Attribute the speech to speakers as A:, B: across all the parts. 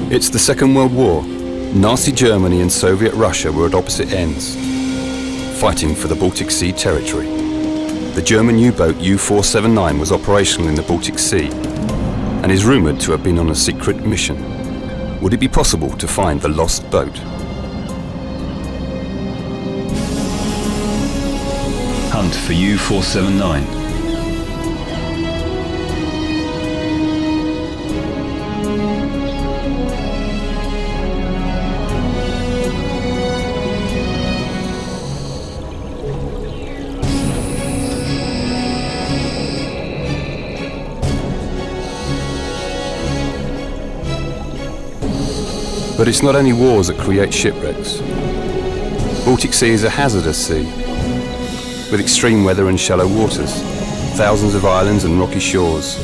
A: It's the Second World War. Nazi Germany and Soviet Russia were at opposite ends, fighting for the Baltic Sea territory. The German U-boat U-479 was operational in the Baltic Sea and is rumoured to have been on a secret mission. Would it be possible to find the lost boat? Hunt for U-479. But it's not only wars that create shipwrecks. Baltic Sea is a hazardous sea, with extreme weather and shallow waters, thousands of islands and rocky shores,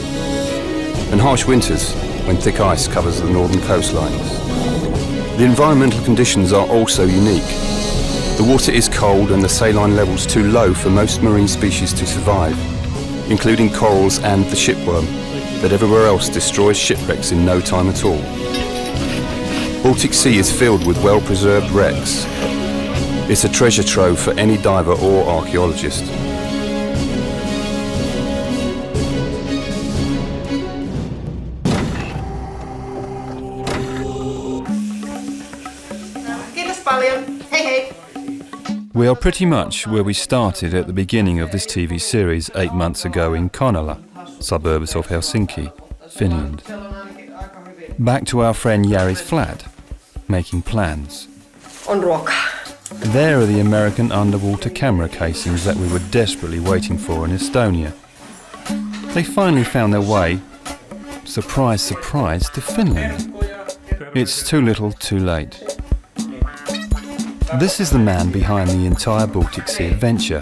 A: and harsh winters when thick ice covers the northern coastlines. The environmental conditions are also unique. The water is cold and the saline levels too low for most marine species to survive, including corals and the shipworm that everywhere else destroys shipwrecks in no time at all. Baltic Sea is filled with well-preserved wrecks. It's a treasure trove for any diver or archaeologist. We are pretty much where we started at the beginning of this TV series 8 months ago in Karnala, suburbs of Helsinki, Finland. Back to our friend Jari's flat, making plans.
B: On ruokaa.
A: There are the American underwater camera casings that we were desperately waiting for in Estonia. They finally found their way, surprise, surprise, to Finland. It's too little, too late. This is the man behind the entire Baltic Sea adventure.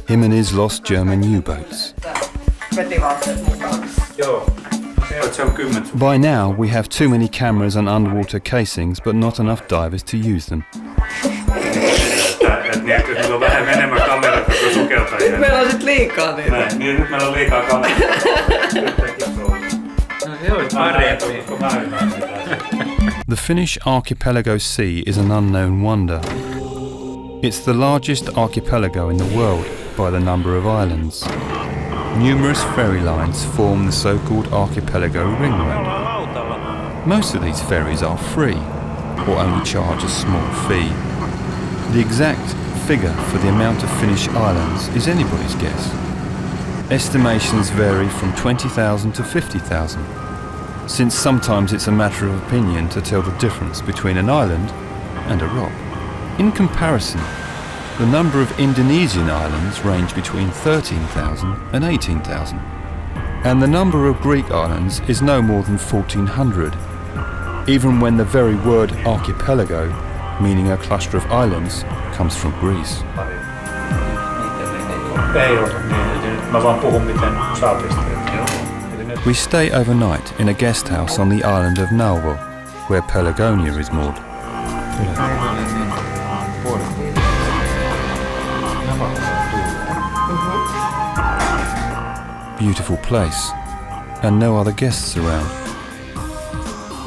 A: Him and his lost German U-boats. By now, we have too many cameras and underwater casings, but not enough divers to use them. The Finnish Archipelago Sea is an unknown wonder. It's the largest archipelago in the world by the number of islands. Numerous ferry lines form the so-called Archipelago Ring Road. Most of these ferries are free, or only charge a small fee. The exact figure for the amount of Finnish islands is anybody's guess. Estimations vary from 20,000 to 50,000, since sometimes it's a matter of opinion to tell the difference between an island and a rock. In comparison, the number of Indonesian islands range between 13,000 and 18,000, and the number of Greek islands is no more than 1,400, even when the very word archipelago, meaning a cluster of islands, comes from Greece. We stay overnight in a guest house on the island of Nauru, where Pelagonia is moored. Beautiful place, and no other guests around.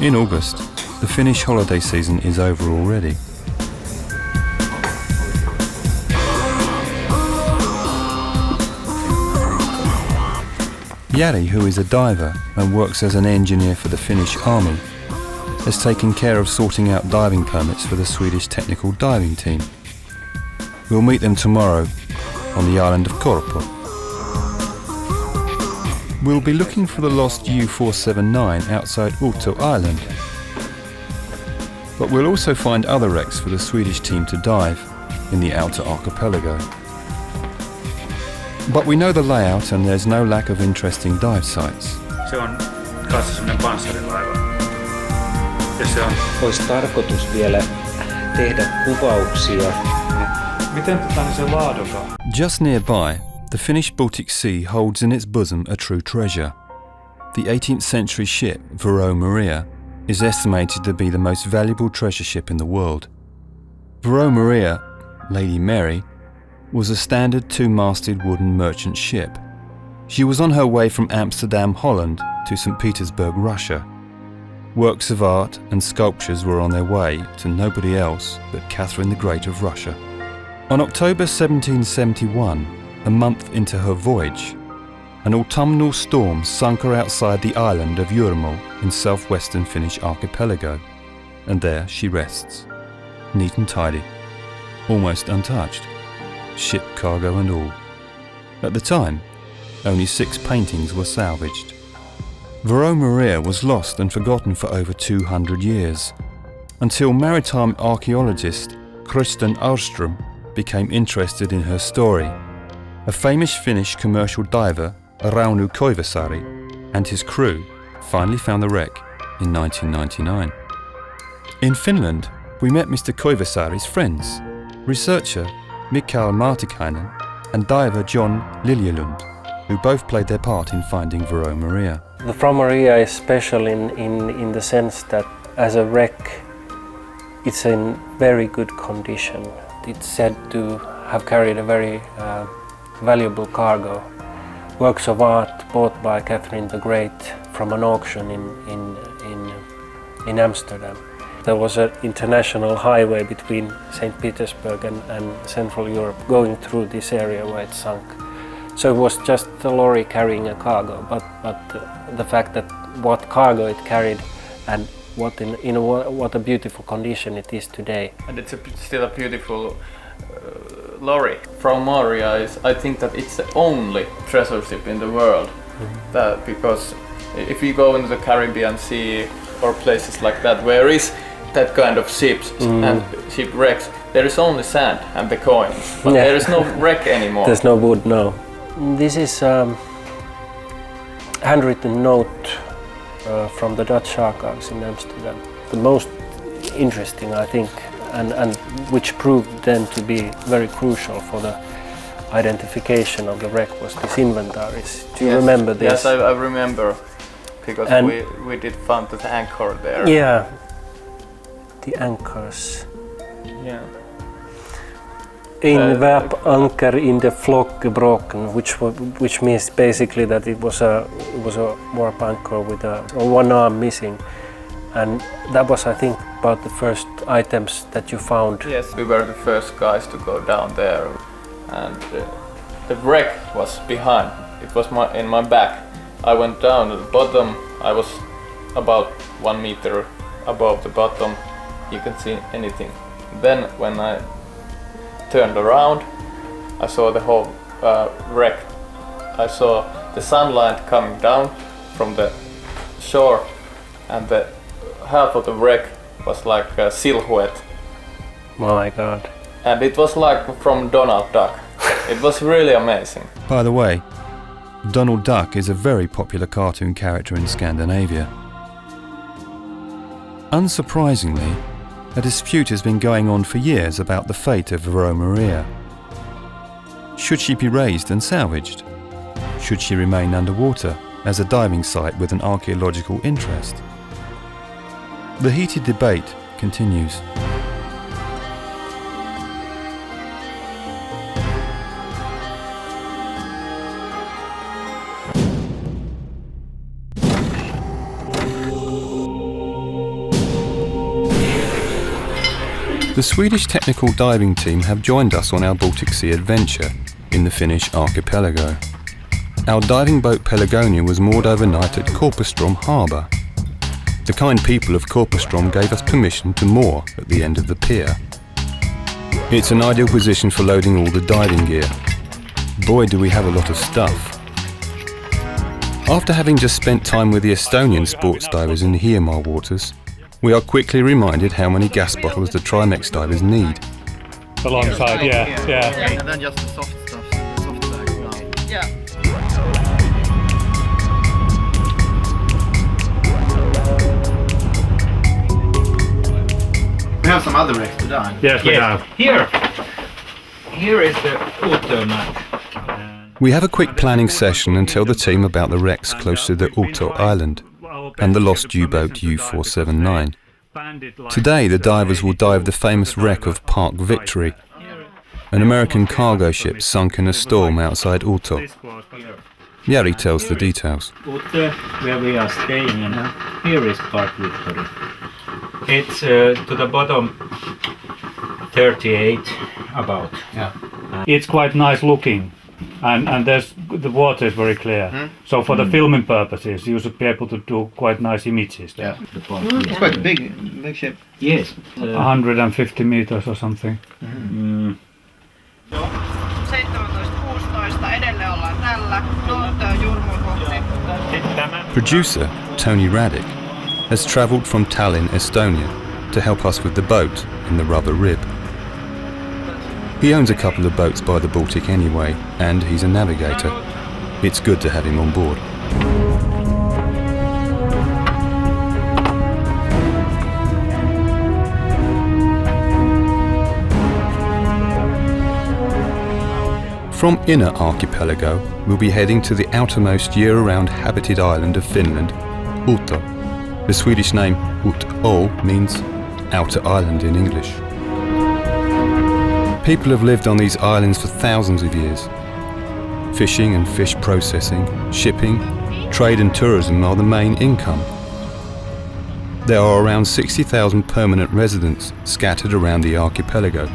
A: In August, the Finnish holiday season is over already. Jari, who is a diver and works as an engineer for the Finnish army, has taken care of sorting out diving permits for the Swedish technical diving team. We'll meet them tomorrow on the island of Korpo. We'll be looking for the lost U-479 outside Uto Island. But we'll also find other wrecks for the Swedish team to dive in the outer archipelago. But we know the layout and there's no lack of interesting dive sites.
C: Se on kanssa semmoinen panssarilaiva. Ja se on...
D: Olisi tarkoitus vielä tehdä kuvauksia.
C: Miten se laadukaan?
A: Just nearby, the Finnish Baltic Sea holds in its bosom a true treasure. The 18th century ship Vrouw Maria is estimated to be the most valuable treasure ship in the world. Vrouw Maria, Lady Mary, was a standard two-masted wooden merchant ship. She was on her way from Amsterdam, Holland to St. Petersburg, Russia. Works of art and sculptures were on their way to nobody else but Catherine the Great of Russia. On October 1771, a month into her voyage, an autumnal storm sunk her outside the island of Jurmo in southwestern Finnish archipelago, and there she rests, neat and tidy, almost untouched, ship cargo and all. At the time, only 6 paintings were salvaged. Vrouw Maria was lost and forgotten for over 200 years, until maritime archaeologist Kristen Ahlström became interested in her story. A famous Finnish commercial diver, Rauno Koivusaari, and his crew finally found the wreck in 1999. In Finland, we met Mr. Koivusaari's friends, researcher Mikael Martikainen and diver John Liljelund, who both played their part in finding Vrouw Maria.
B: The Vrouw Maria is special in the sense that as a wreck it's in very good condition. It's said to have carried a very valuable cargo. Works of art bought by Catherine the Great from an auction in Amsterdam. There was an international highway between St. Petersburg and Central Europe going through this area where it sunk. So it was just a lorry carrying a cargo, but the fact that what cargo it carried and what what a beautiful condition it is today.
E: And it's still a beautiful lorry. Vrouw Maria is, I think that it's the only treasure ship in the world. That because if you go into the Caribbean Sea or places like that where is that kind of ships and shipwrecks, there is only sand and the coins, but there is no wreck anymore.
B: There's no wood, no. This is handwritten note from the Dutch archives in Amsterdam. The most interesting, I think, and which proved then to be very crucial for the identification of the wreck was this inventories. Do you remember this?
E: Yes, I remember, because we did find the anchor there.
B: Yeah, the anchors.
E: Yeah.
B: Ein wap anker in the flock gebroken, which means basically that it was a warp anchor with one arm missing, and that was, I think, about the first items that you found.
E: Yes, we were the first guys to go down there, and the wreck was behind. It was in my back. I went down to the bottom. I was about 1 meter above the bottom. You can see anything. Then when I turned around, I saw the whole wreck. I saw the sunlight coming down from the shore, and the half of the wreck was like a silhouette.
B: Oh my God.
E: And it was like from Donald Duck. It was really amazing.
A: By the way, Donald Duck is a very popular cartoon character in Scandinavia. Unsurprisingly, a dispute has been going on for years about the fate of Vrouw Maria. Should she be raised and salvaged? Should she remain underwater as a diving site with an archaeological interest? The heated debate continues. The Swedish technical diving team have joined us on our Baltic Sea adventure in the Finnish archipelago. Our diving boat Pelagonia was moored overnight at Korpastrom harbour. The kind people of Korpastrom gave us permission to moor at the end of the pier. It's an ideal position for loading all the diving gear. Boy, do we have a lot of stuff. After having just spent time with the Estonian sports divers in the Hiiumaa waters, we are quickly reminded how many gas bottles the Trimex divers need.
F: Alongside, yeah.
G: And then just the soft stuff, the soft bags down. Yeah. We have some other wrecks to dive.
F: Yes, we have.
G: Here is the auto map.
A: We have a quick planning session and tell the team about the wrecks close to the Otto Island and the lost U-boat U-479. Today the divers will dive the famous wreck of Park Victory, an American cargo ship sunk in a storm outside Otto. Jari tells the details.
C: Ute, where we are staying, and here is Park Victory. It's to the bottom 38 about.
G: Yeah.
F: It's quite nice looking, and the water is very clear. So for the filming purposes, you should be able to do quite nice images there.
C: The park.
G: It's quite a big ship.
C: Yes.
F: 150 meters or something.
H: 17.16 edelleen ollaan tällä. Jurmun kohti.
A: Producer Tony Radic has travelled from Tallinn, Estonia to help us with the boat in the rubber rib. He owns a couple of boats by the Baltic anyway, and he's a navigator. It's good to have him on board. From Inner Archipelago, we'll be heading to the outermost year-round habited island of Finland, Uto. The Swedish name Ut-o means outer island in English. People have lived on these islands for thousands of years. Fishing and fish processing, shipping, trade and tourism are the main income. There are around 60,000 permanent residents scattered around the archipelago.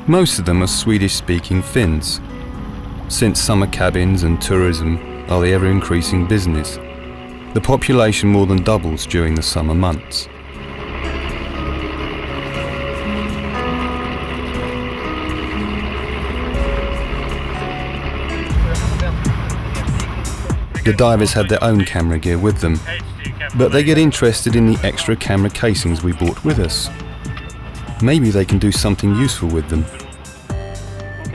A: Most of them are Swedish-speaking Finns, since summer cabins and tourism are the ever-increasing business. The population more than doubles during the summer months. The divers had their own camera gear with them, but they get interested in the extra camera casings we brought with us. Maybe they can do something useful with them.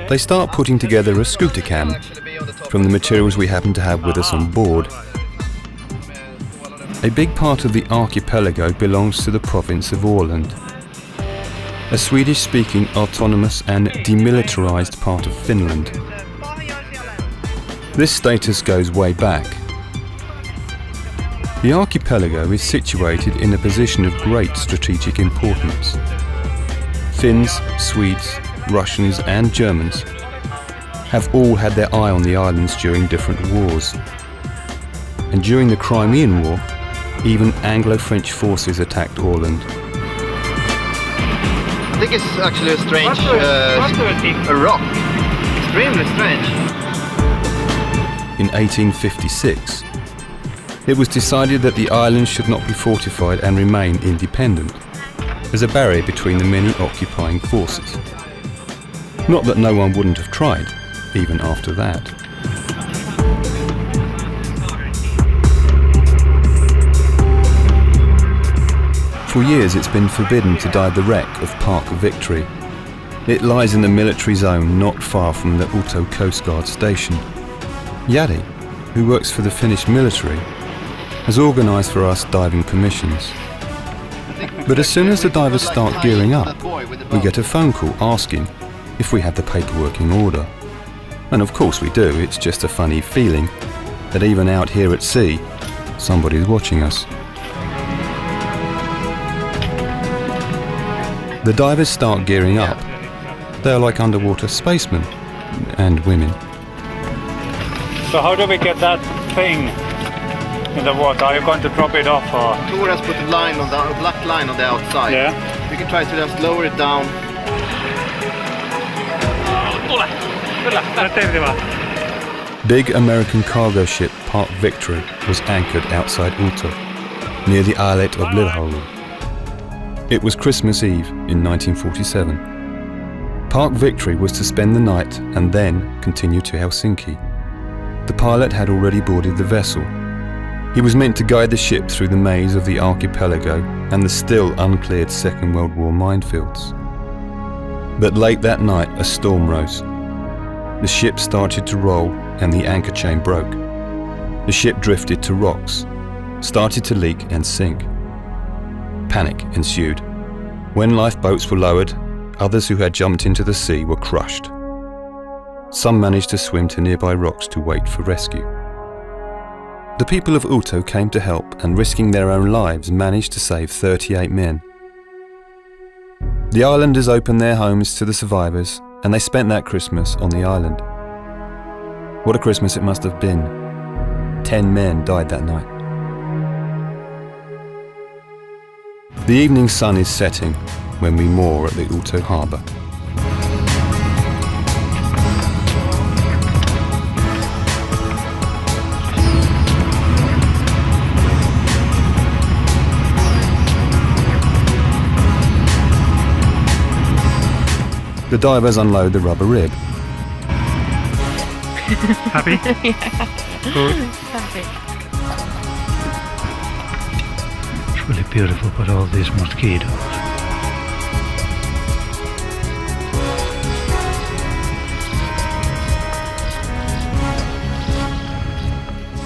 A: They start putting together a scooter cam from the materials we happen to have with us on board. A big part of the archipelago belongs to the province of Åland, a Swedish-speaking autonomous and demilitarized part of Finland. This status goes way back. The archipelago is situated in a position of great strategic importance. Finns, Swedes, Russians and Germans have all had their eye on the islands during different wars. And during the Crimean War, even Anglo-French forces attacked Åland.
G: I think it's actually a strange a rock. Extremely strange.
A: In 1856, it was decided that the islands should not be fortified and remain independent, as a barrier between the many occupying forces. Not that no one wouldn't have tried, even after that. For years it's been forbidden to dive the wreck of Park Victory. It lies in the military zone not far from the Uto Coast Guard station. Jari, who works for the Finnish military, has organised for us diving permissions. But as soon as the divers start gearing up, we get a phone call asking if we have the paperwork in order. And of course we do, it's just a funny feeling that even out here at sea, somebody's watching us. The divers start gearing up. They're like underwater spacemen and women.
F: So how do we get that thing in the water? Are you going to drop it off or?
G: Tor has put a line on a black line on the outside.
F: Yeah.
G: We can try to just lower it down.
A: Big American cargo ship Park Victory was anchored outside Uto, near the islet of Lilhaulu. It was Christmas Eve in 1947. Park Victory was to spend the night and then continue to Helsinki. The pilot had already boarded the vessel. He was meant to guide the ship through the maze of the archipelago and the still uncleared Second World War minefields. But late that night, a storm rose. The ship started to roll and the anchor chain broke. The ship drifted to rocks, started to leak and sink. Panic ensued. When lifeboats were lowered, others who had jumped into the sea were crushed. Some managed to swim to nearby rocks to wait for rescue. The people of Uto came to help and, risking their own lives, managed to save 38 men. The islanders opened their homes to the survivors and they spent that Christmas on the island. What a Christmas it must have been. 10 men died that night. The evening sun is setting when we moor at the Ulto harbour. The divers unload the rubber rib.
F: Happy? Good.
H: Happy.
I: It's really beautiful, but all these mosquitoes.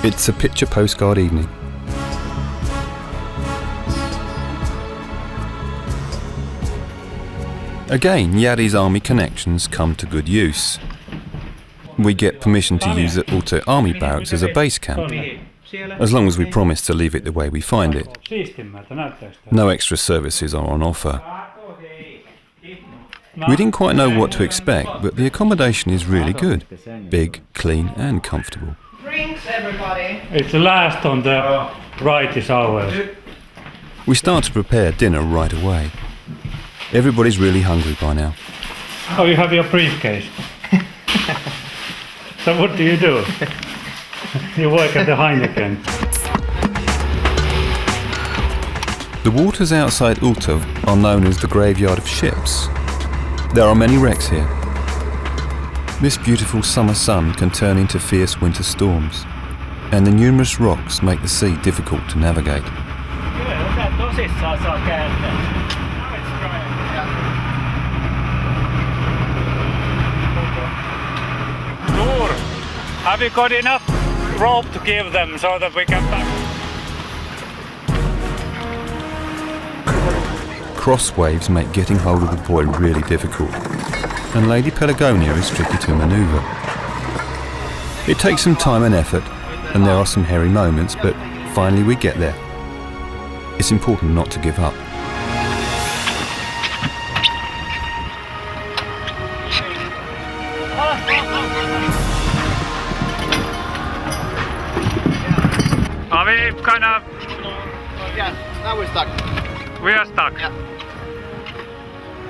A: It's a picture postcard evening. Again, Jari's army connections come to good use. We get permission to use the Ulto army barracks as a base camp, as long as we promise to leave it the way we find it. No extra services are on offer. We didn't quite know what to expect, but the accommodation is really good. Big, clean and comfortable.
H: Drinks, everybody.
F: It's the last on the right is ours.
A: We start to prepare dinner right away. Everybody's really hungry by now.
F: Oh, you have your briefcase. So what do? You work at the Heineken.
A: The waters outside Ulto are known as the graveyard of ships. There are many wrecks here. This beautiful summer sun can turn into fierce winter storms, and the numerous rocks make the sea difficult to navigate.
F: Have you got enough rope to give them so that we can back?
A: Cross waves make getting hold of the buoy really difficult, and Lady Pelagonia is tricky to manoeuvre. It takes some time and effort, and there are some hairy moments, but finally we get there. It's important not to give up.
F: Are we kind of...
G: Yeah, now we're stuck.
F: We are stuck.
G: Yeah.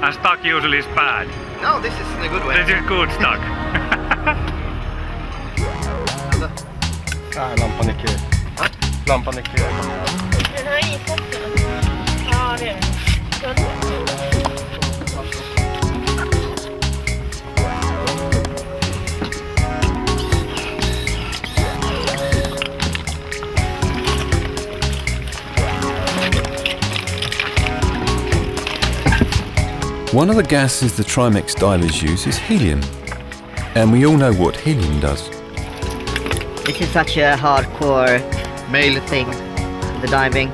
F: And stuck usually is bad.
G: No, this is in a good way.
F: This is good stuck.
J: Lampan är kul. Lampan är kul.
H: Den har i potten. Ja, det är det.
A: One of the gases the Trimex divers use is helium, and we all know what helium does.
K: This is such a hardcore male thing, the diving.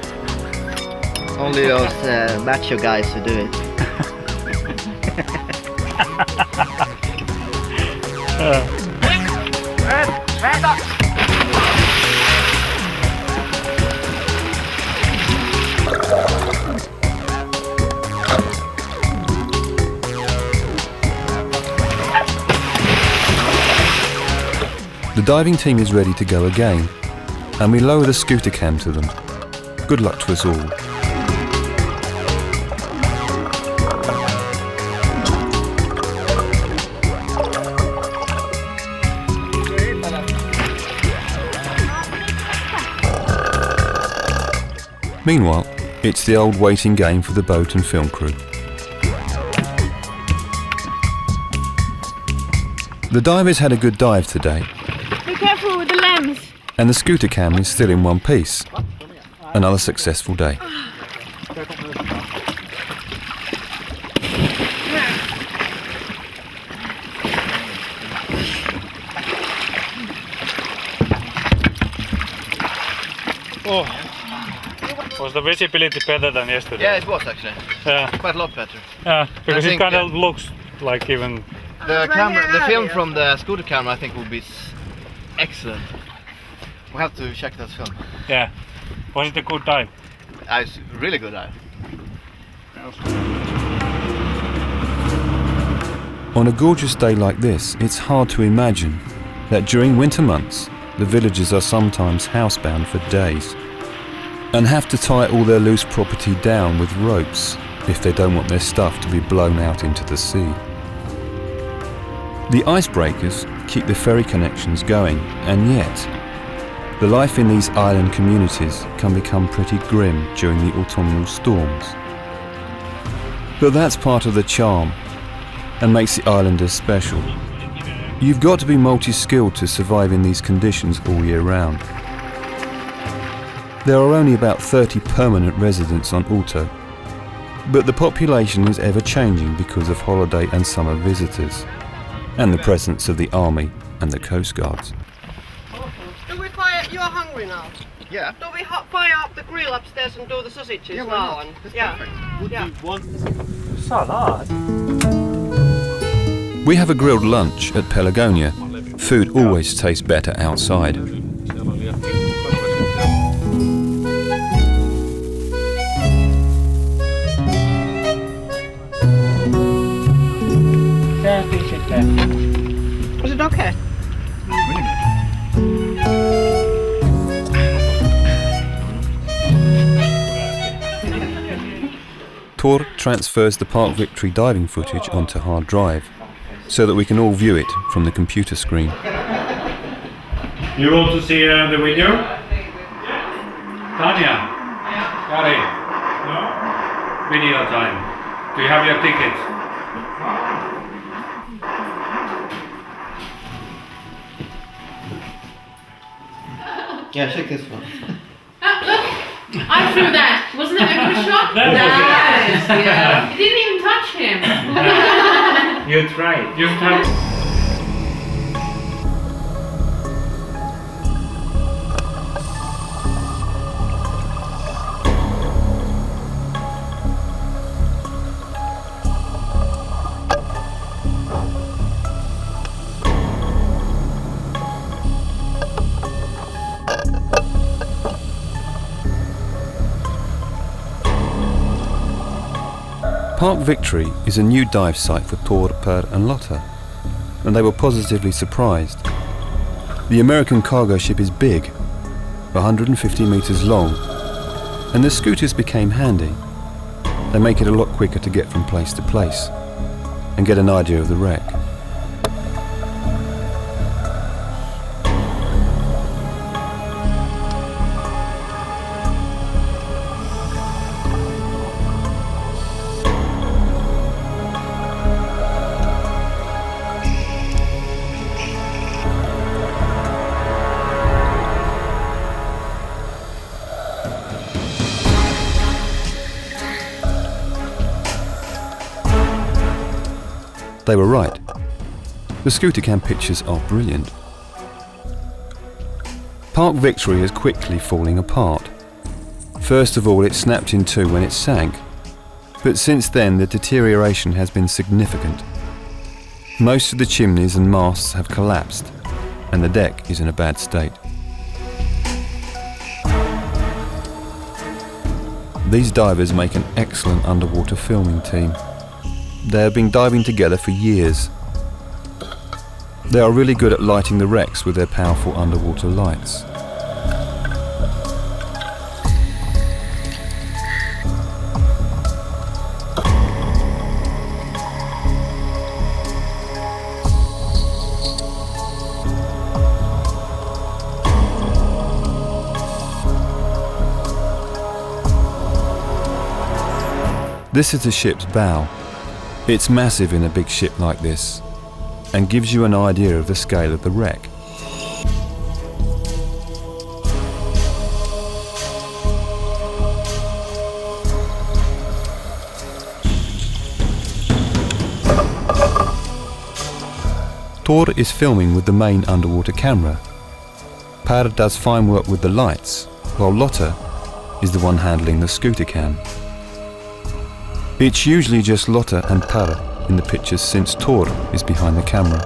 K: Only those macho guys who do it.
A: The diving team is ready to go again, and we lower the scooter cam to them. Good luck to us all. Meanwhile, it's the old waiting game for the boat and film crew. The divers had a good dive today.
H: Be careful with the lens.
A: And the scooter cam is still in one piece. Another successful day.
F: Oh. Was the visibility better than yesterday?
G: Yeah, it was actually.
F: Yeah.
G: Quite a lot better.
F: Yeah, because
G: I
F: it
G: think,
F: kind of looks like even...
G: The camera, the film from the scooter camera, I think will be excellent. We have to check that film.
F: Yeah. Was it a good dive?
G: It's a really good dive.
A: On a gorgeous day like this, it's hard to imagine that during winter months, the villagers are sometimes housebound for days and have to tie all their loose property down with ropes if they don't want their stuff to be blown out into the sea. The icebreakers keep the ferry connections going, and yet the life in these island communities can become pretty grim during the autumnal storms. But that's part of the charm and makes the islanders special. You've got to be multi-skilled to survive in these conditions all year round. There are only about 30 permanent residents on Uto, but the population is ever changing because of holiday and summer visitors, and the presence of the army and the coast guards.
L: Do we fire? You're hungry now.
G: Yeah.
L: Do we fire up the grill upstairs and do the sausages now?
B: Salad.
A: We have a grilled lunch at Pelagonia. Food always tastes better outside.
L: Was it okay?
A: Tor transfers the Park Victory diving footage onto hard drive, so that we can all view it from the computer screen.
F: You want to see the video? Tanya? Gary? No? Video time. Do you have your tickets?
G: Yeah, check this one.
H: I threw that. Wasn't it a good shot?
F: That was it.
H: Yeah. You didn't even touch him.
C: You tried.
F: You have.
A: Park Victory is a new dive site for Tor, Per and Lotta, and they were positively surprised. The American cargo ship is big, 150 metres long, and the scooters became handy. They make it a lot quicker to get from place to place and get an idea of the wreck. They were right. The scooter cam pictures are brilliant. Park Victory is quickly falling apart. First of all, it snapped in two when it sank, but since then the deterioration has been significant. Most of the chimneys and masts have collapsed, and the deck is in a bad state. These divers make an excellent underwater filming team. They have been diving together for years. They are really good at lighting the wrecks with their powerful underwater lights. This is the ship's bow. It's massive in a big ship like this, and gives you an idea of the scale of the wreck. Tor is filming with the main underwater camera. Per does fine work with the lights, while Lotta is the one handling the scooter cam. It's usually just Lotta and Per in the pictures since Tor is behind the camera.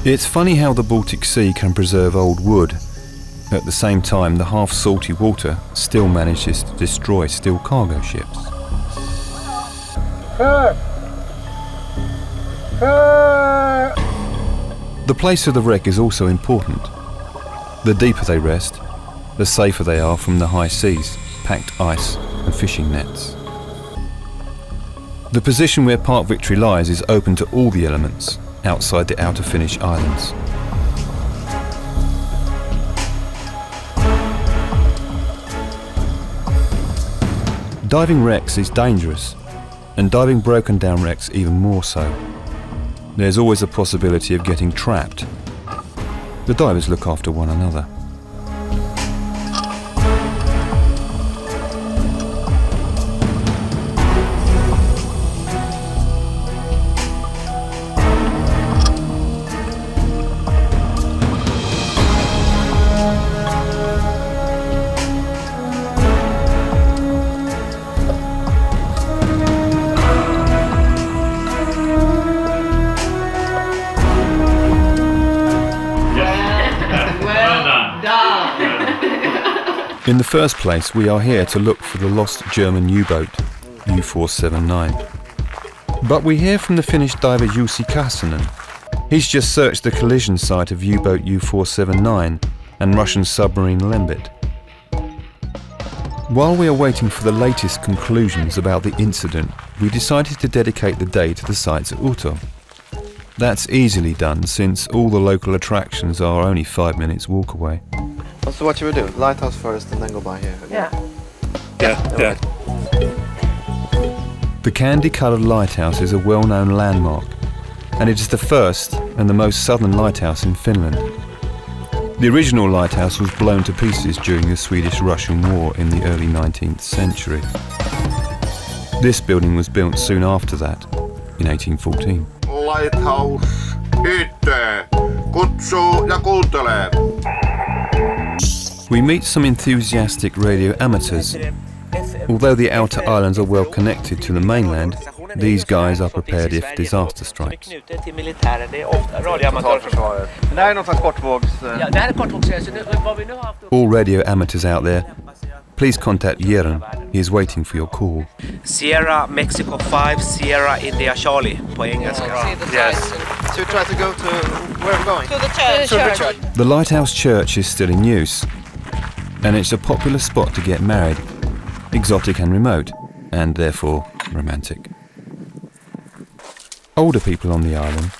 A: It's funny how the Baltic Sea can preserve old wood. At the same time, the half-salty water still manages to destroy steel cargo ships. The place of the wreck is also important. The deeper they rest, the safer they are from the high seas, packed ice and fishing nets. The position where Park Victory lies is open to all the elements outside the outer Finnish islands. Diving wrecks is dangerous, and diving broken down wrecks even more so. There's always a possibility of getting trapped. The divers look after one another. In the first place, we are here to look for the lost German U-boat, U-479. But we hear from the Finnish diver Jussi Kassanen. He's just searched the collision site of U-boat U-479 and Russian submarine Lembit. While we are waiting for the latest conclusions about the incident, we decided to dedicate the day to the sites at Uto. That's easily done since all the local attractions are only 5 minutes walk away.
G: So what should we do? Lighthouse first and then go by here?
H: Yeah.
F: Yeah.
A: The candy-coloured lighthouse is a well-known landmark, and it is the first and the most southern lighthouse in Finland. The original lighthouse was blown to pieces during the Swedish-Russian War in the early 19th century. This building was built soon after that, in 1814.
M: Lighthouse yhteen, kutsuu ja kuuntelee.
A: We meet some enthusiastic radio amateurs. Although the outer islands are well connected to the mainland, these guys are prepared if disaster strikes. All radio amateurs out there, please contact Jeren. He is waiting for your call.
N: Sierra Mexico 5, Sierra India Charlie på engelska.
G: Yes. So we try to go to where we're going?
H: To the church.
A: The lighthouse church is still in use, and it's a popular spot to get married, exotic and remote, and therefore romantic. Older people on the island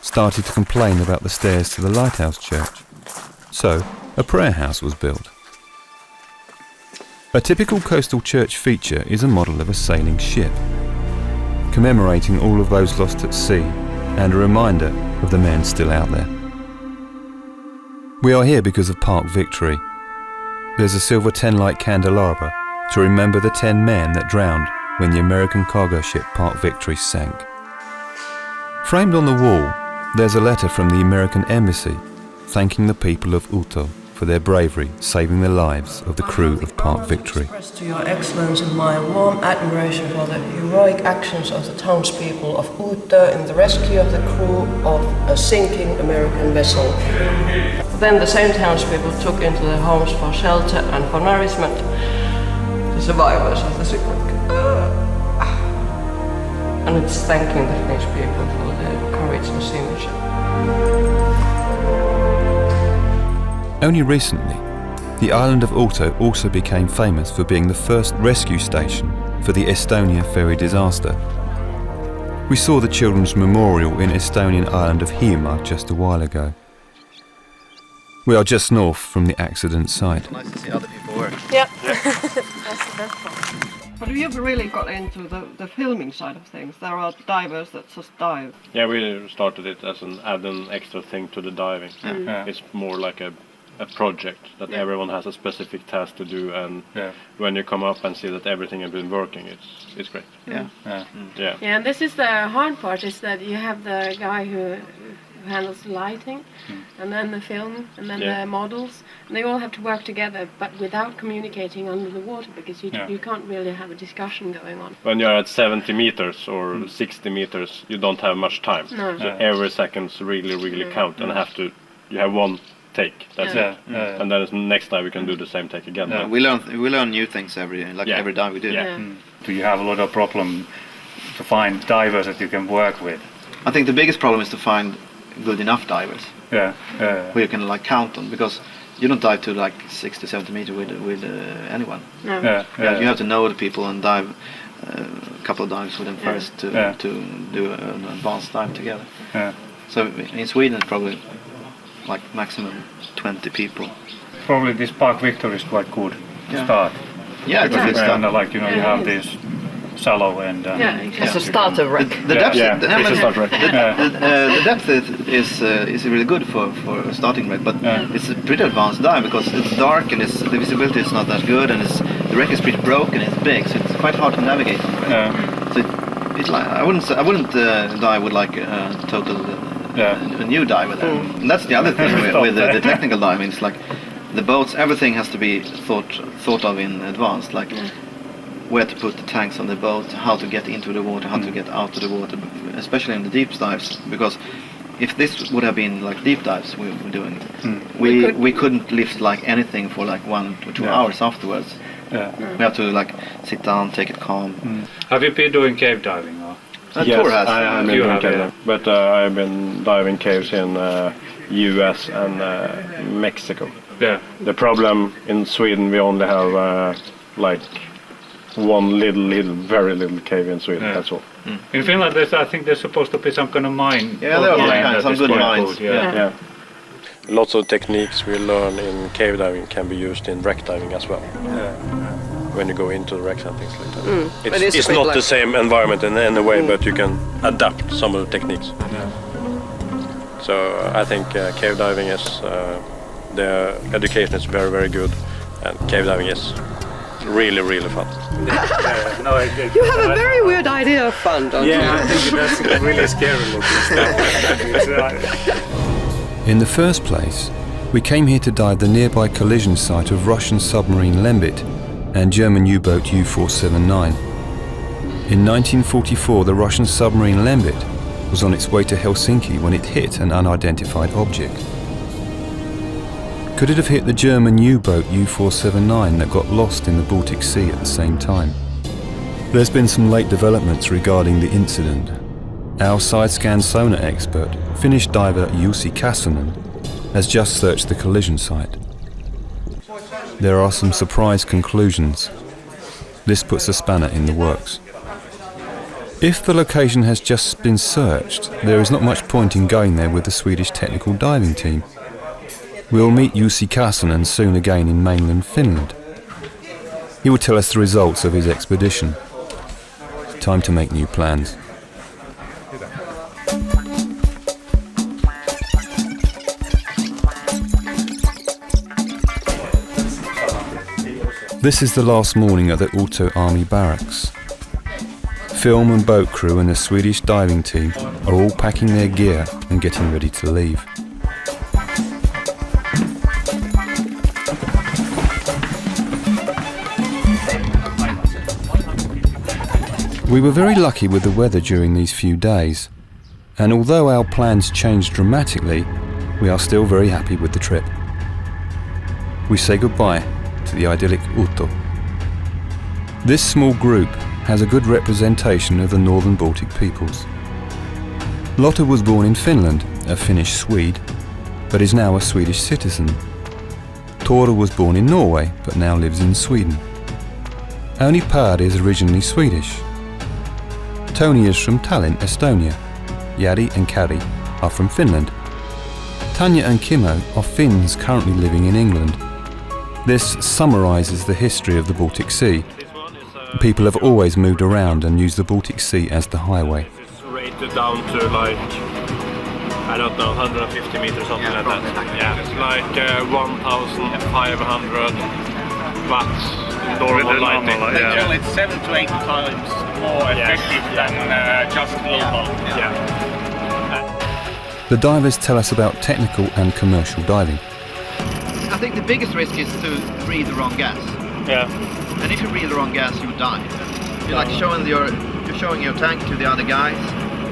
A: started to complain about the stairs to the lighthouse church, so a prayer house was built. A typical coastal church feature is a model of a sailing ship, commemorating all of those lost at sea and a reminder of the men still out there. We are here because of Park Victory. There's a silver 10-light candelabra to remember the 10 men that drowned when the American cargo ship Park Victory sank. Framed on the wall, there's a letter from the American embassy thanking the people of Uto for their bravery saving the lives of the crew of Park Victory.
O: Express to Your Excellency my warm admiration for the heroic actions of the townspeople of Uto in the rescue of the crew of a sinking American vessel. Then the same townspeople took into their homes for shelter and for nourishment the survivors of the shipwreck. And it's thanking the Finnish people for their courage and seamanship.
A: Only recently, the island of Uto also became famous for being the first rescue station for the Estonia ferry disaster. We saw the children's memorial in Estonian island of Hiiumaa just a while ago. We are just north from the accident site.
G: It's nice to see other people work.
H: Yeah. That's the best part.
L: But you've really got into the filming side of things. There are divers that just dive.
J: Yeah, we started it as an extra thing to the diving.
L: Yeah.
J: It's more like a project that everyone has a specific task to do, and when you come up and see that everything has been working, it's great.
G: Yeah.
H: Yeah, and this is the hard part, is that you have the guy who
L: who handles the lighting, and then the film, and then the models. And they all have to work together, but without communicating under the water, because you can't really have a discussion going on.
J: When you're at 70 meters or 60 meters, you don't have much time.
L: No.
J: So every second's really count, and you have one take. That's it. And then next time we can do the same take again.
G: Yeah. We learn new things every dive we do.
F: Do you have a lot of problem to find divers that you can work with?
G: I think the biggest problem is to find good enough divers. Who you can like count on, because you don't dive to like 60, 70 meters with anyone.
L: No.
G: You have to know the people and dive a couple of dives with them first to do an advanced dive together. So in Sweden it's probably like maximum 20 people.
F: Probably this Park Victor is quite good to start.
G: Yeah, it's a good start.
F: Like you have this shallow end.
K: It's a starter wreck.
G: The depth,
F: it's a starter wreck.
G: The depth is really good for a starting wreck, but it's a pretty advanced dive because it's dark and the visibility is not that good, and the wreck is pretty broken. It's big, so it's quite hard to navigate on the wreck. So it's like I wouldn't dive with like a total a new diver there. And that's the other thing with the technical diving. It's like the boats, everything has to be thought of in advance, like where to put the tanks on the boat, how to get into the water, how to get out of the water, especially in the deep dives, because if this would have been like deep dives we were doing, we couldn't lift like anything for like 1 or 2 hours afterwards. We have to like sit down, take it calm.
F: Have you been doing cave diving? Or?
J: Yes, I have been doing cave diving, but I've been diving caves in US and Mexico. The problem in Sweden, we only have like one very little cave in Sweden, that's all.
F: In Finland, I think there's supposed to be some kind of mine.
G: Yeah, there are some good mines.
J: Lots of techniques we learn in cave diving can be used in wreck diving as well. When you go into the wrecks and things like that. It's not the same environment in any way, but you can adapt some of the techniques. So I think cave diving is, the education is very good, and cave diving is really fun.
L: You have a very weird idea of fun, don't you?
B: Yeah, I think that's really scary looking stuff.
A: In the first place, we came here to dive the nearby collision site of Russian submarine Lembit and German U-boat U-479. In 1944, the Russian submarine Lembit was on its way to Helsinki when it hit an unidentified object. Could it have hit the German U-boat U-479 that got lost in the Baltic Sea at the same time? There's been some late developments regarding the incident. Our side-scan sonar expert, Finnish diver Jussi Kassonen, has just searched the collision site. There are some surprise conclusions. This puts a spanner in the works. If the location has just been searched, there is not much point in going there with the Swedish technical diving team. We'll meet Jussi Kassonen soon again in mainland Finland. He will tell us the results of his expedition. Time to make new plans. This is the last morning at the Auto Army Barracks. Film and boat crew and the Swedish diving team are all packing their gear and getting ready to leave. We were very lucky with the weather during these few days, and although our plans changed dramatically, we are still very happy with the trip. We say goodbye to the idyllic Uto. This small group has a good representation of the northern Baltic peoples. Lotta was born in Finland, a Finnish Swede, but is now a Swedish citizen. Tora was born in Norway, but now lives in Sweden. Only Pär is originally Swedish. Tony is from Tallinn, Estonia. Jari and Kari are from Finland. Tanya and Kimmo are Finns currently living in England. This summarises the history of the Baltic Sea. People have always moved around and used the Baltic Sea as the highway.
J: It's rated down to like, I don't know, 150 meters, something like that. Yeah, it's like 1,500 watts normal lighting.
C: Actually, it's 7 to 8 times more effective than just global.
A: The divers tell us about technical and commercial diving.
G: I think the biggest risk is to breathe the wrong gas.
F: Yeah.
G: And if you breathe the wrong gas, you die. You're like showing your tank to the other guys,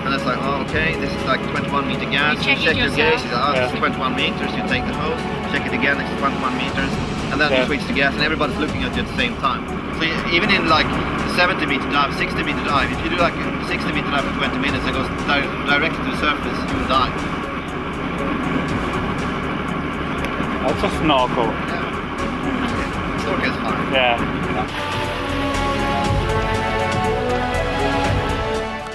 G: and it's like, oh, okay, this is like 21 meter gas. You check your gauge, it's 21 meters. You take the hose, check it again, it's 21 meters, and then you switch the gas, and everybody's looking at you at the same time. So even in like 70 meter dive, 60 meter dive, if you do like a 60 meter dive for 20 minutes and goes directly to the surface, you will die.
F: That's a snorkel.
G: Yeah. Snorkel is fine.
F: Yeah.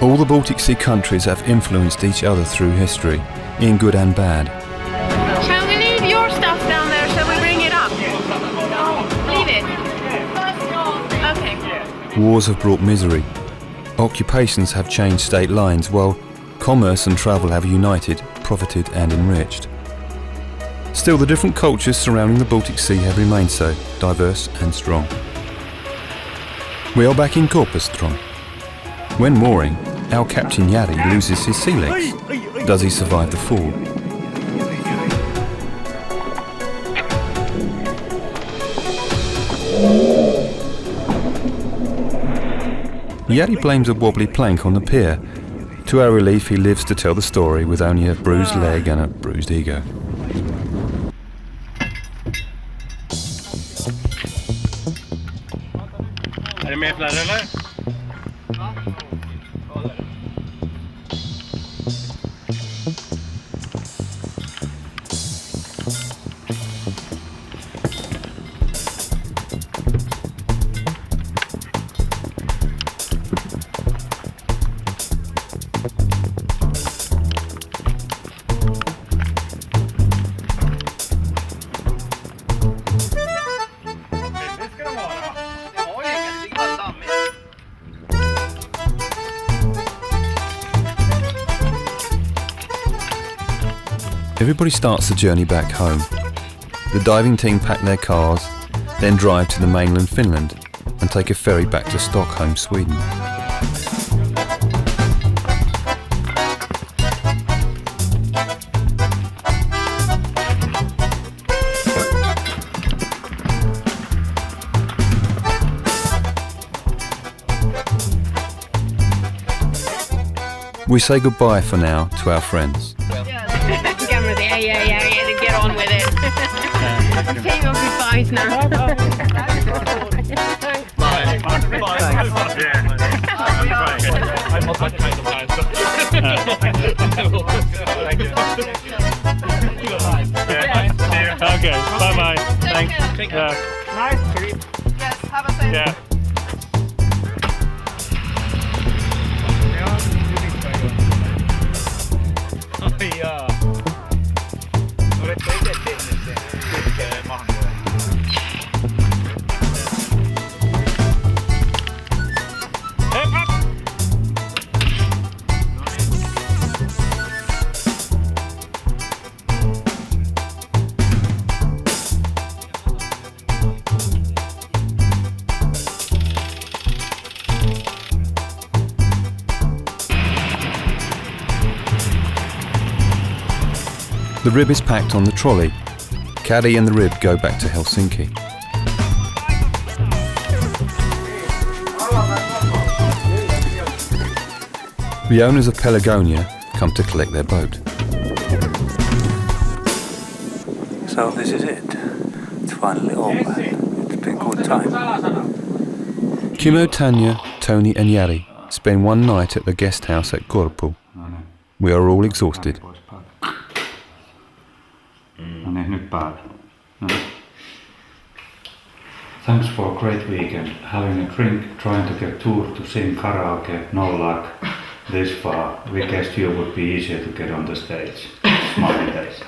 A: All the Baltic Sea countries have influenced each other through history, in good and bad.
L: Shall we leave your stuff down there? Shall we bring it up? Leave it. Okay.
A: Wars have brought misery. Occupations have changed state lines, while commerce and travel have united, profited and enriched. Still, the different cultures surrounding the Baltic Sea have remained so diverse and strong. We are back in Korpastrom. When mooring, our captain Jari loses his sea legs. Does he survive the fall? Jari blames a wobbly plank on the pier. To our relief, he lives to tell the story with only a bruised leg and a bruised ego.
J: Är det mer fläder eller?
A: Everybody starts the journey back home. The diving team pack their cars, then drive to the mainland Finland and take a ferry back to Stockholm, Sweden. We say goodbye for now to our friends.
L: Get on with it. Say your goodbyes now.
F: Okay, bye-bye. Thanks.
L: Nice trip. Yes, have a safe.
F: Yeah.
A: The rib is packed on the trolley. Caddy and the rib go back to Helsinki. The owners of Pelagonia come to collect their boat.
I: So this is it. It's finally over. It's been a good time.
A: Kimmo, Tanya, Tony and Jari spend one night at the guest house at Korpu. We are all exhausted.
F: Thanks for a great weekend. Having a drink, trying to get tour to sing karaoke, no luck. This far, we guessed you would be easier to get on the stage. Smiley face.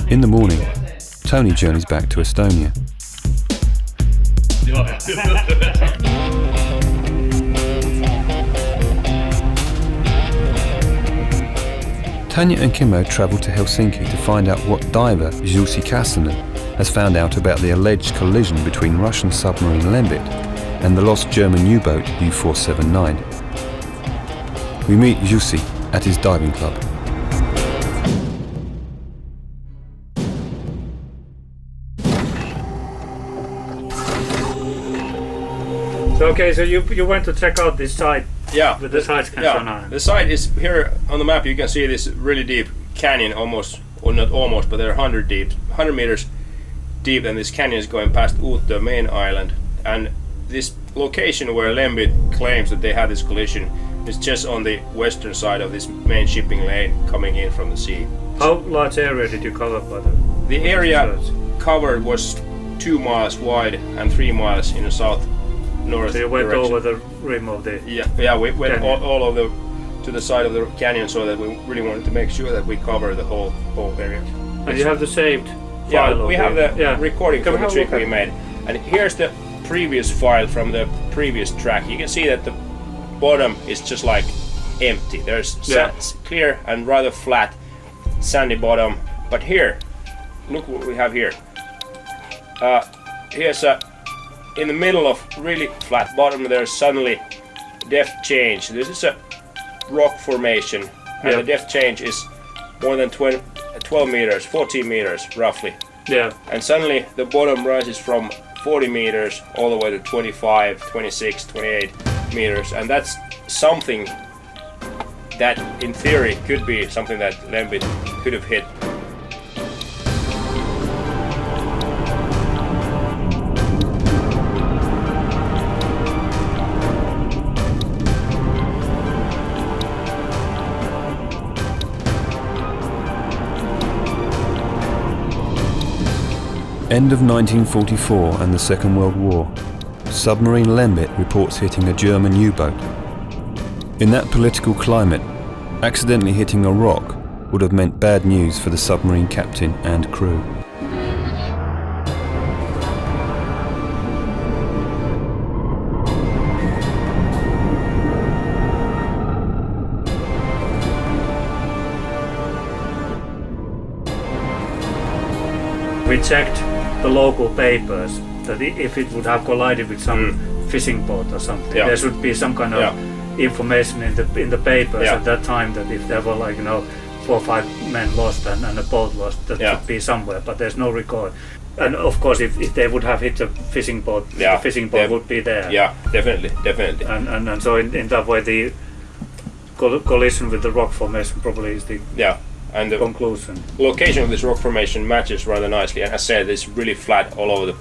A: In the morning, Tony journeys back to Estonia. Tanya and Kimmo travel to Helsinki to find out what diver Jussi Kassanen has found out about the alleged collision between Russian submarine Lembit and the lost German U-boat U-479. We meet Jussi at his diving club.
P: Okay, so you went to check out this site.
J: Yeah,
P: with the side scan sonar.
J: The site is here on the map. You can see this really deep canyon, almost, or not almost, but they're 100 meters deep, and this canyon is going past the main island. And this location where Lembit claims that they had this collision is just on the western side of this main shipping lane coming in from the sea.
P: How large area did you cover by
J: the area covered was 2 miles wide and 3 miles in the south-north
P: So you went
J: direction.
P: over the rim of the
J: we went all of the to the side of the canyon, so that we really wanted to make sure that we cover the whole area.
P: And you have the saved file?
J: Yeah, we have the recording
P: Can
J: from
P: we
J: the
P: have a
J: trip
P: look
J: we
P: at
J: made. And here's the previous file from the previous track. You can see that the bottom is just like empty. There's clear and rather flat sandy bottom. But here, look what we have here. Here's in the middle of really flat bottom, there's suddenly depth change. This is a rock formation, and the depth change is more than 12 meters, 14 meters roughly.
P: Yeah.
J: And suddenly the bottom rises from 40 meters all the way to 25, 26, 28 meters, and that's something that in theory could be something that Lembit could have hit.
A: End of 1944 and the Second World War. Submarine Lembit reports hitting a German U-boat. In that political climate, accidentally hitting a rock would have meant bad news for the submarine captain and crew.
P: We checked the local papers that if it would have collided with some fishing boat or something, there should be some kind of information in the papers at that time that if there were 4 or 5 men lost and a boat lost, that should be somewhere, but there's no record. And of course, if they would have hit a fishing boat, the fishing boat would be there.
J: Yeah, definitely.
P: And so in that way, the collision with the rock formation probably is the
J: and the
P: conclusion.
J: Location of this rock formation matches rather nicely, and as I said, it's really flat all over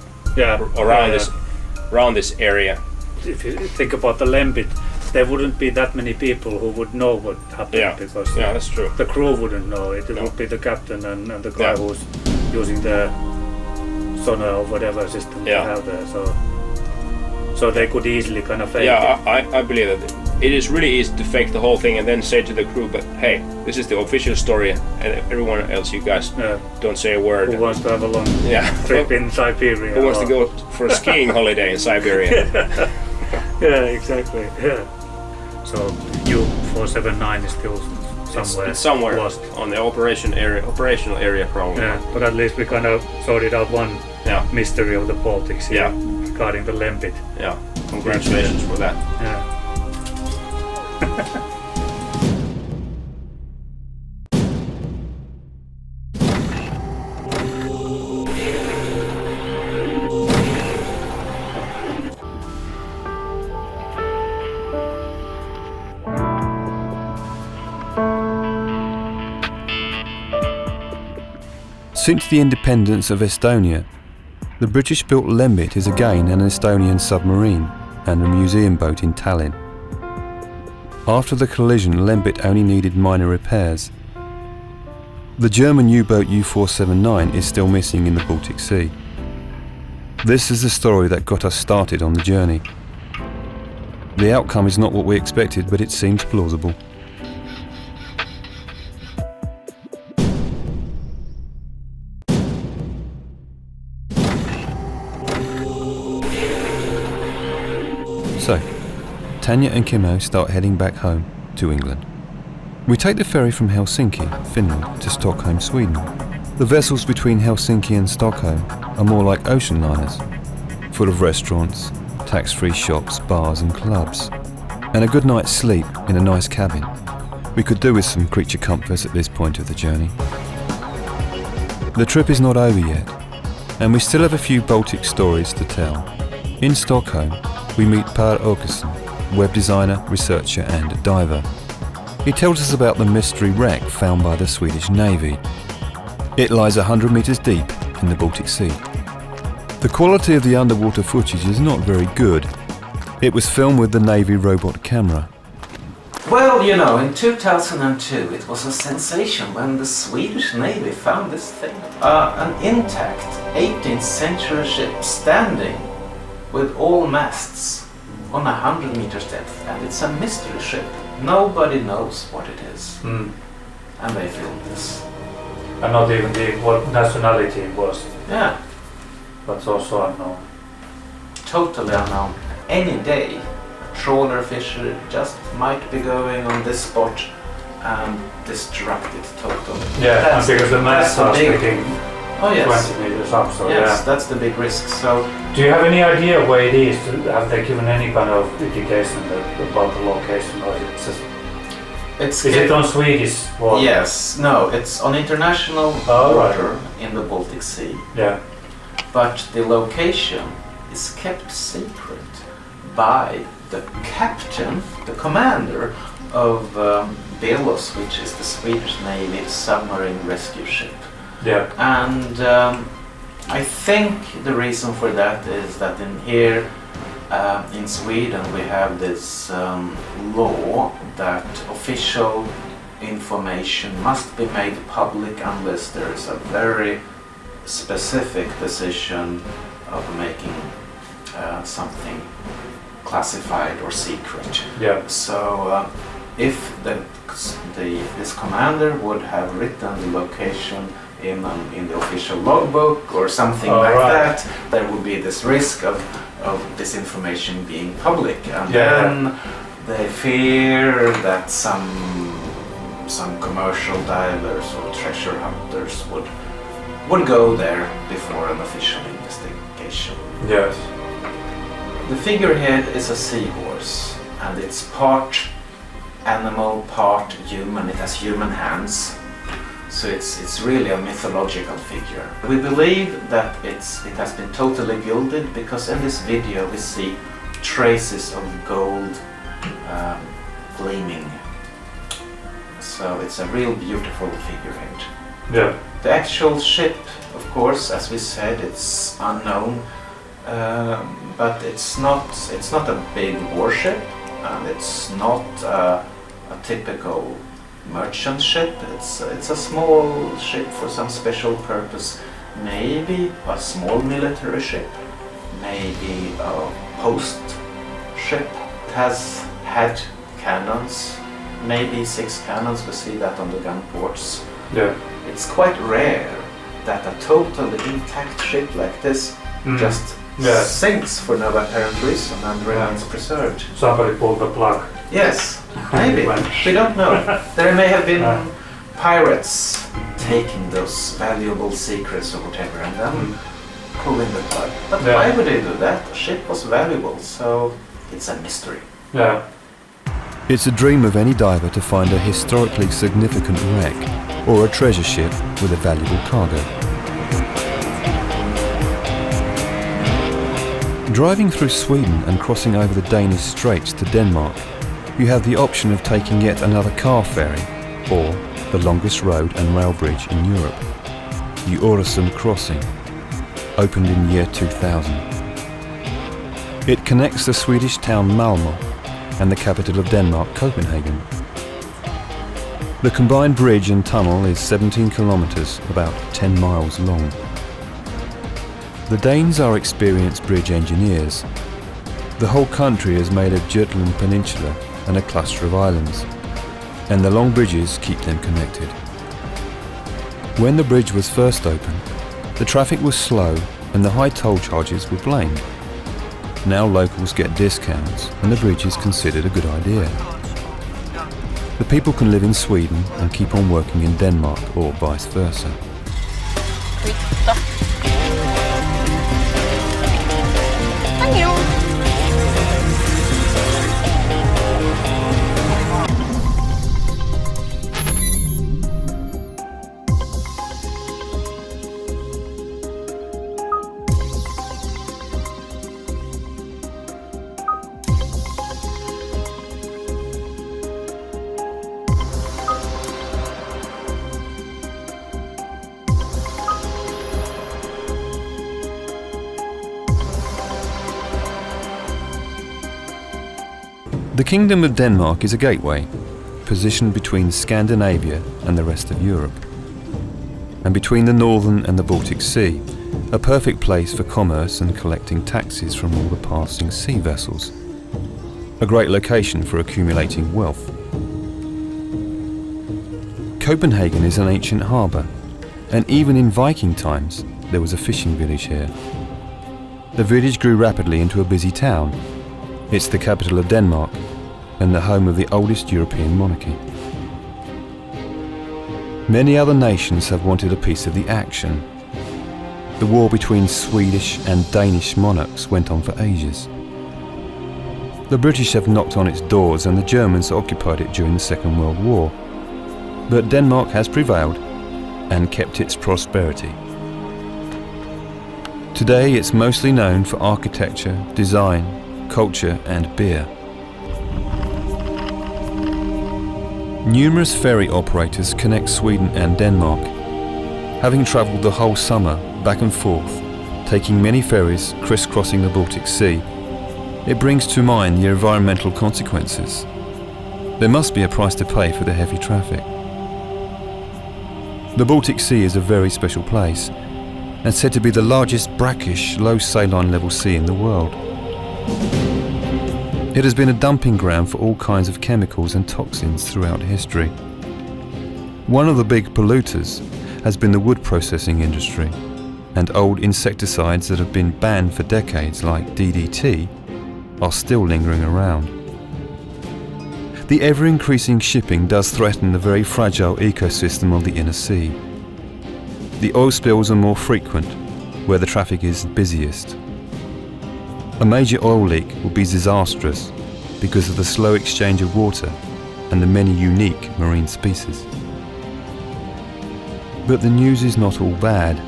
J: around this area.
P: If you think about the Lembit, there wouldn't be that many people who would know what happened because
J: that's true.
P: The crew wouldn't know it. It would be the captain and the guy who's using the sonar or whatever system they have there. So they could easily kind of fake it.
J: I believe that it is really easy to fake the whole thing and then say to the crew, but hey, this is the official story, and everyone else, you guys don't say a word.
P: Who wants to have a long trip in Siberia?
J: Who wants to go for a skiing holiday in Siberia?
P: Exactly. Yeah. So U-479 is still somewhere.
J: It's somewhere
P: lost
J: on the operational area probably.
P: Yeah, but at least we kind of sorted out one mystery of the Baltic Sea regarding the Lembit.
J: Yeah. Congratulations for that.
P: Yeah.
A: Since the independence of Estonia, the British-built Lembit is again an Estonian submarine and a museum boat in Tallinn. After the collision, Lembit only needed minor repairs. The German U-boat U-479 is still missing in the Baltic Sea. This is the story that got us started on the journey. The outcome is not what we expected, but it seems plausible. So, Tanya and Kimmo start heading back home to England. We take the ferry from Helsinki, Finland, to Stockholm, Sweden. The vessels between Helsinki and Stockholm are more like ocean liners, full of restaurants, tax-free shops, bars and clubs, and a good night's sleep in a nice cabin. We could do with some creature comforts at this point of the journey. The trip is not over yet, and we still have a few Baltic stories to tell. In Stockholm, we meet Per Åkesson, web designer, researcher and diver. He tells us about the mystery wreck found by the Swedish Navy. It lies 100 meters deep in the Baltic Sea. The quality of the underwater footage is not very good. It was filmed with the Navy robot camera.
Q: Well, you know, in 2002 it was a sensation when the Swedish Navy found this thing. An intact 18th century ship standing with all masts on 100 meters depth, and it's a mystery ship. Nobody knows what it is. And they filmed this.
P: And not even what nationality it was.
Q: Yeah.
P: That's also unknown.
Q: Totally unknown. Any day, a trawler fisher just might be going on this spot and destruct it totally.
P: Yeah, and because the masts are sticking 20 meters up, so
Q: yes, that's the big risk. So,
P: do you have any idea where it is? Have they given any kind of indication about the location, or is it on Swedish water?
Q: Yes, no, it's on international water in the Baltic Sea.
P: Yeah.
Q: But the location is kept secret by the captain, the commander of Belos, which is the Swedish Navy submarine rescue ship.
P: Yeah.
Q: And I think the reason for that is that in Sweden we have this law that official information must be made public unless there is a very specific decision of making something classified or secret.
P: Yeah.
Q: So if this commander would have written the location in the official logbook or something that, there would be this risk of this information being public, and then they fear that some commercial divers or treasure hunters would go there before an official investigation.
P: Yes.
Q: The figurehead is a seahorse, and it's part animal, part human. It has human hands. So it's really a mythological figure. We believe that it has been totally gilded because in this video we see traces of gold gleaming. So it's a real beautiful figurehead.
P: Yeah.
Q: The actual ship, of course, as we said, it's unknown, but it's not a big warship, and it's not a typical merchant ship. It's a small ship for some special purpose. Maybe a small military ship, maybe a post ship. It has had cannons, maybe 6 cannons. We see that on the gun ports.
P: Yeah.
Q: It's quite rare that a totally intact ship like this just sinks for no apparent reason and remains preserved.
P: Somebody pulled the plug.
Q: Yes, maybe. We don't know. There may have been pirates taking those valuable secrets or whatever and then pulling the plug. But why would they do that? The ship was valuable, so it's a mystery.
P: Yeah.
A: It's a dream of any diver to find a historically significant wreck or a treasure ship with a valuable cargo. Driving through Sweden and crossing over the Danish Straits to Denmark, you have the option of taking yet another car ferry, or the longest road and rail bridge in Europe, the Øresund Crossing, opened in year 2000. It connects the Swedish town Malmö and the capital of Denmark, Copenhagen. The combined bridge and tunnel is 17 kilometers, about 10 miles long. The Danes are experienced bridge engineers. The whole country is made of Jutland Peninsula and a cluster of islands, and the long bridges keep them connected. When the bridge was first opened, the traffic was slow and the high toll charges were blamed. Now locals get discounts and the bridge is considered a good idea. The people can live in Sweden and keep on working in Denmark or vice versa.
L: 8. Thank you.
A: The Kingdom of Denmark is a gateway, positioned between Scandinavia and the rest of Europe, and between the Northern and the Baltic Sea, a perfect place for commerce and collecting taxes from all the passing sea vessels. A great location for accumulating wealth. Copenhagen is an ancient harbour, and even in Viking times there was a fishing village here. The village grew rapidly into a busy town. It's the capital of Denmark and the home of the oldest European monarchy. Many other nations have wanted a piece of the action. The war between Swedish and Danish monarchs went on for ages. The British have knocked on its doors and the Germans occupied it during the Second World War. But Denmark has prevailed and kept its prosperity. Today it's mostly known for architecture, design, culture and beer. Numerous ferry operators connect Sweden and Denmark. Having travelled the whole summer back and forth, taking many ferries crisscrossing the Baltic Sea, it brings to mind the environmental consequences. There must be a price to pay for the heavy traffic. The Baltic Sea is a very special place and said to be the largest brackish, low saline level sea in the world. It has been a dumping ground for all kinds of chemicals and toxins throughout history. One of the big polluters has been the wood processing industry, and old insecticides that have been banned for decades, like DDT, are still lingering around. The ever-increasing shipping does threaten the very fragile ecosystem of the inner sea. The oil spills are more frequent where the traffic is busiest. A major oil leak will be disastrous because of the slow exchange of water and the many unique marine species. But the news is not all bad.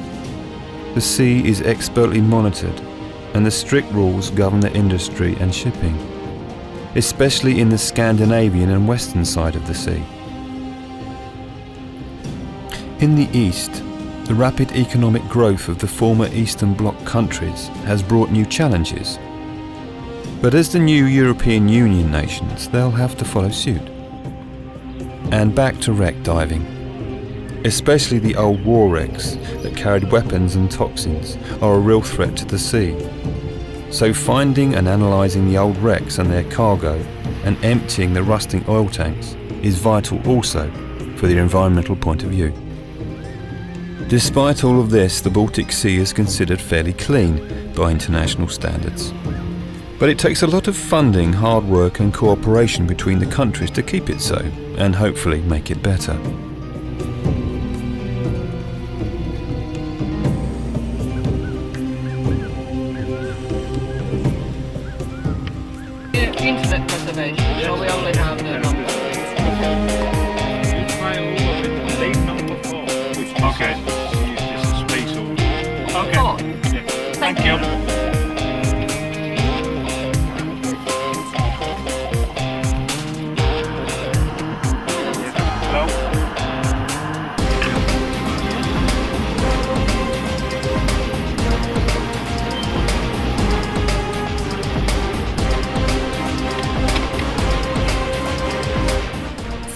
A: The sea is expertly monitored and the strict rules govern the industry and shipping, especially in the Scandinavian and western side of the sea. In the east, the rapid economic growth of the former Eastern Bloc countries has brought new challenges. But as the new European Union nations, they'll have to follow suit. And back to wreck diving. Especially the old war wrecks that carried weapons and toxins are a real threat to the sea. So finding and analysing the old wrecks and their cargo and emptying the rusting oil tanks is vital also for the environmental point of view. Despite all of this, the Baltic Sea is considered fairly clean by international standards. But it takes a lot of funding, hard work and cooperation between the countries to keep it so, and hopefully make it better.
O: Internet preservation, so we only have the number.
F: Okay. This is space. Okay. Thank you.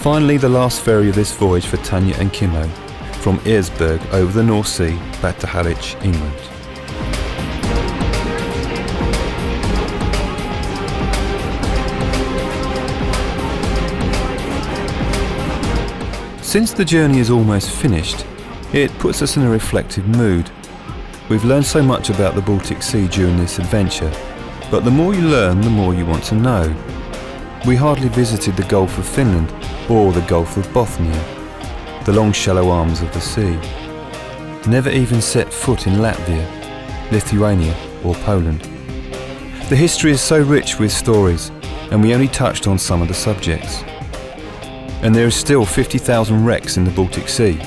A: Finally, the last ferry of this voyage for Tanya and Kimmo, from Eresburg over the North Sea back to Harwich, England. Since the journey is almost finished, it puts us in a reflective mood. We've learned so much about the Baltic Sea during this adventure, but the more you learn, the more you want to know. We hardly visited the Gulf of Finland or the Gulf of Bothnia, the long shallow arms of the sea. never even set foot in Latvia, Lithuania or Poland. The history is so rich with stories, and we only touched on some of the subjects. And there is still 50,000 wrecks in the Baltic Sea,